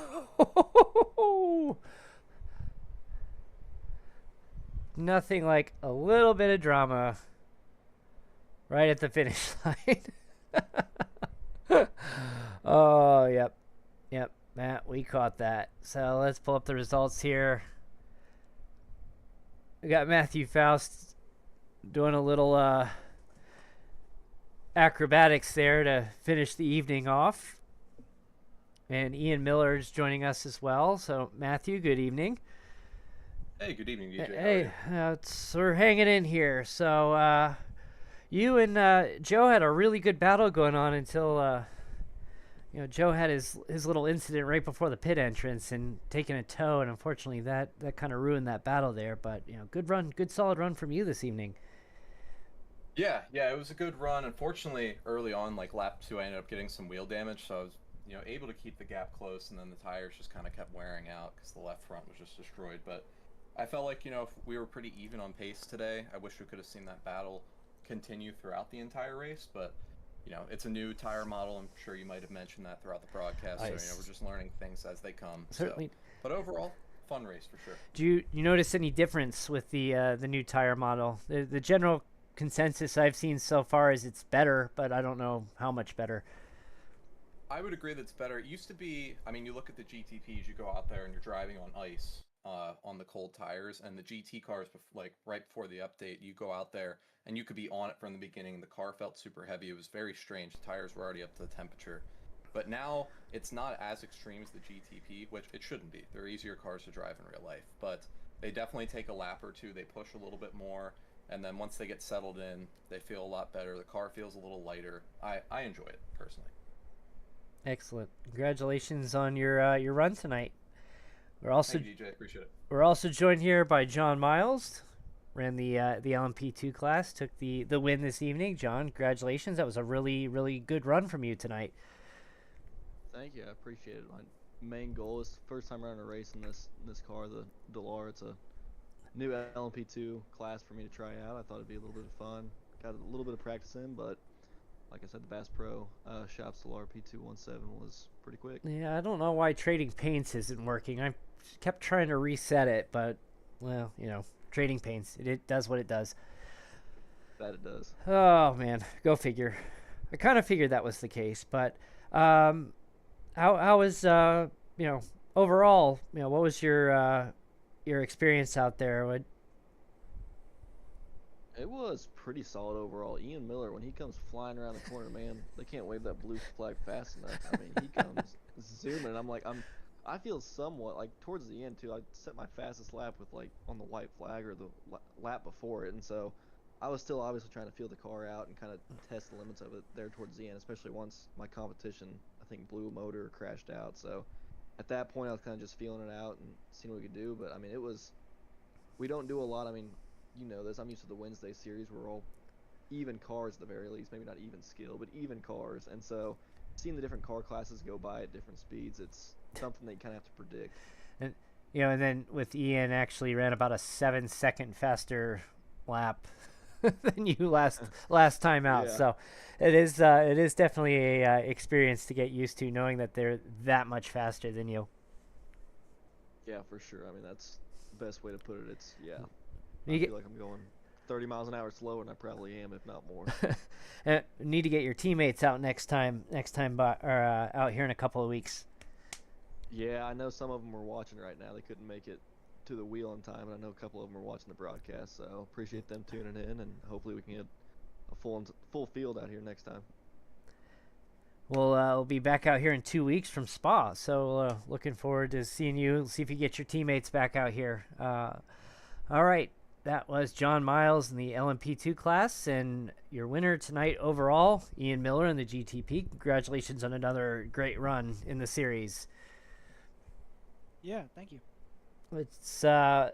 Nothing like a little bit of drama right at the finish line. Oh, yep. Yep, Matt, we caught that. So let's pull up the results here. We got Matthew Faust doing a little acrobatics there to finish the evening off. And Ian Miller is joining us as well. So, Matthew, good evening. Hey, good evening, DJ. Hey, we're hanging in here. So, you and Joe had a really good battle going on until, Joe had his little incident right before the pit entrance and taking a tow, and unfortunately that kind of ruined that battle there. But, good run, good solid run from you this evening. Yeah, it was a good run. Unfortunately, early on, like lap 2, I ended up getting some wheel damage, so I was able to keep the gap close, and then the tires just kind of kept wearing out because the left front was just destroyed. But I felt like, if we were pretty even on pace today. I wish we could have seen that battle continue throughout the entire race, but, it's a new tire model. I'm sure you might have mentioned that throughout the broadcast, so, we're just learning things as they come. Certainly. So, but overall, fun race for sure. Do you notice any difference with the new tire model? The general consensus I've seen so far is it's better, but I don't know how much better. I would agree that it's better. It used to be, you look at the GTPs, you go out there and you're driving on ice on the cold tires, and the GT cars, like right before the update, you go out there and you could be on it from the beginning. The car felt super heavy. It was very strange. The tires were already up to the temperature. But now it's not as extreme as the GTP, which it shouldn't be. They're easier cars to drive in real life, but they definitely take a lap or two. They push a little bit more, and then once they get settled in, they feel a lot better. The car feels a little lighter. I enjoy it personally. Excellent. Congratulations on your run tonight. We're also Thank you, DJ. Appreciate it. We're also joined here by John Miles. Ran the LMP2 class, took the win this evening. John, congratulations. That was a really, really good run from you tonight. Thank you. I appreciate it. My main goal is first time running a race in this car, the Delar. It's a new LMP2 class for me to try out. I thought it'd be a little bit of fun. Got a little bit of practice in, but like I said, the Bass Pro Shop's Delar P217 was pretty quick. Yeah, I don't know why Trading Paints isn't working. I kept trying to reset it, but, well, Trading Paints, it does what it does. That it does. Oh, man, go figure. I kind of figured that was the case, but how was, overall, what was your experience out there? It was pretty solid overall. Ian Miller, when he comes flying around the corner, man, they can't wave that blue flag fast enough. He comes zooming, and I feel somewhat, towards the end, too, I set my fastest lap with, on the white flag or the lap before it, and so I was still obviously trying to feel the car out and kind of test the limits of it there towards the end, especially once my competition, I think, blew a motor or crashed out. So at that point, I was kind of just feeling it out and seeing what we could do, but, we don't do a lot. You know this. I'm used to the Wednesday series. We're all even cars at the very least. Maybe not even skill, but even cars. And so seeing the different car classes go by at different speeds, it's something that you kind of have to predict. And and then with Ian actually ran about a 7-second faster lap than you last time out. Yeah. So it is definitely a experience to get used to, knowing that they're that much faster than you. Yeah, for sure. That's the best way to put it. You I get- feel like I'm going 30 miles an hour slower, and I probably am, if not more. Need to get your teammates out next time out here in a couple of weeks. Yeah, I know some of them are watching right now. They couldn't make it to the wheel in time, and I know a couple of them are watching the broadcast, so appreciate them tuning in, and hopefully we can get a full field out here next time. We'll be back out here in 2 weeks from Spa, so looking forward to seeing you. See if you get your teammates back out here. All right, that was John Miles in the LMP2 class, and your winner tonight overall, Ian Miller in the GTP. Congratulations on another great run in the series. Yeah, thank you. It's with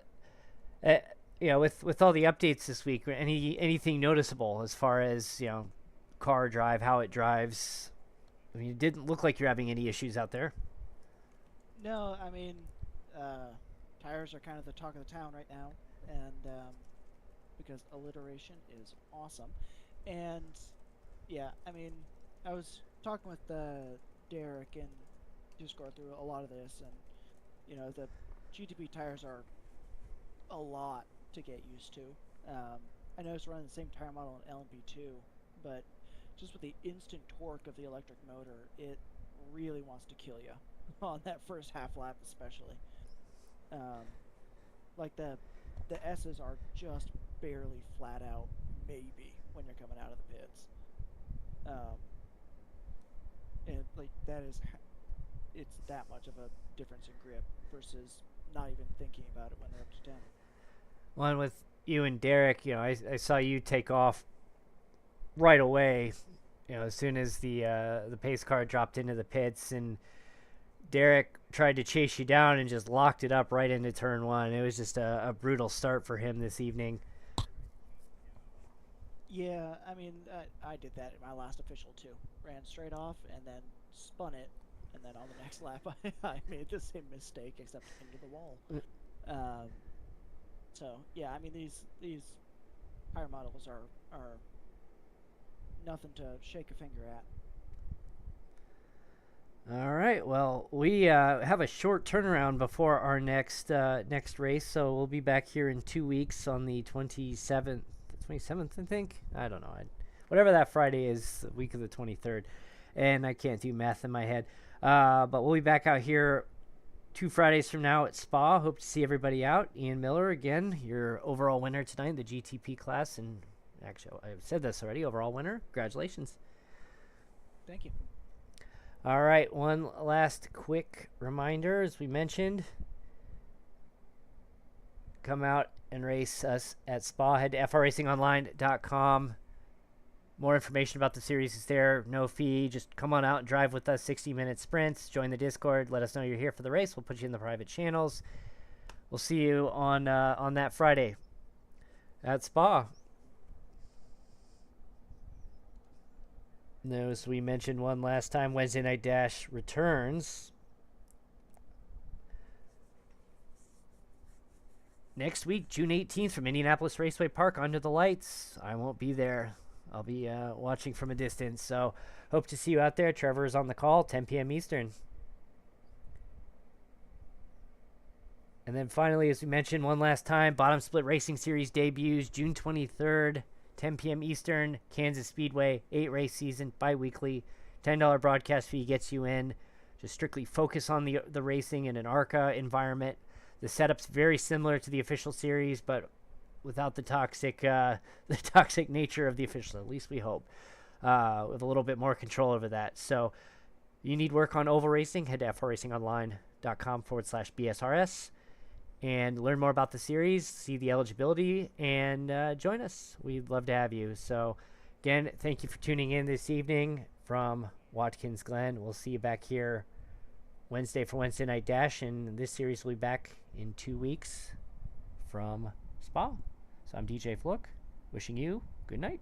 all the updates this week, anything noticeable as far as car drive, how it drives? I mean, it didn't look like you're having any issues out there. No, I mean, tires are kind of the talk of the town right now, and because alliteration is awesome. And yeah, I mean, I was talking with Derek and Discord through a lot of this, and the GTP tires are a lot to get used to. I know it's running the same tire model in LMP2, but just with the instant torque of the electric motor, it really wants to kill you on that first half lap, especially. Like the S's are just barely flat out, maybe when you're coming out of the pits. And like it's that much of a difference in grip versus not even thinking about it when they're up to 10. Well, and with you and Derek, I saw you take off right away, as soon as the pace car dropped into the pits, and Derek tried to chase you down and just locked it up right into turn one. It was just a brutal start for him this evening. Yeah, I mean, I did that in my last official too. Ran straight off and then spun it, and then on the next lap I made the same mistake except into the wall. So yeah, I mean these tire models are nothing to shake a finger at. All right, well, we have a short turnaround before our next race, so we'll be back here in 2 weeks on the 27th, I think. I don't know. Whatever that Friday is, the week of the 23rd, and I can't do math in my head. But we'll be back out here 2 Fridays from now at Spa. Hope to see everybody out. Ian Miller, again, your overall winner tonight in the GTP class, and actually, I've said this already, overall winner. Congratulations. Thank you. All right, one last quick reminder, as we mentioned, come out and race us at Spa. Head to frracingonline.com. More information about the series is there. No fee. Just come on out and drive with us. 60-minute sprints. Join the Discord. Let us know you're here for the race. We'll put you in the private channels. We'll see you on that Friday at Spa. Now, as we mentioned one last time, Wednesday Night Dash returns next week, June 18th, from Indianapolis Raceway Park under the lights. I won't be there. I'll be watching from a distance. So hope to see you out there. Trevor is on the call, 10 p.m. Eastern. And then finally, as we mentioned one last time, Bottom Split Racing Series debuts June 23rd. 10 p.m. Eastern, Kansas Speedway, 8-race season, bi-weekly. $10 broadcast fee gets you in. Just strictly focus on the racing in an ARCA environment. The setup's very similar to the official series, but without the toxic nature of the official, at least we hope. With a little bit more control over that. So you need work on oval racing, head to frracingonline.com/BSRS. And learn more about the series, see the eligibility, and join us. We'd love to have you. So, again, thank you for tuning in this evening from Watkins Glen. We'll see you back here Wednesday for Wednesday Night Dash, and this series will be back in 2 weeks from Spa. So I'm DJ Fluck, wishing you good night.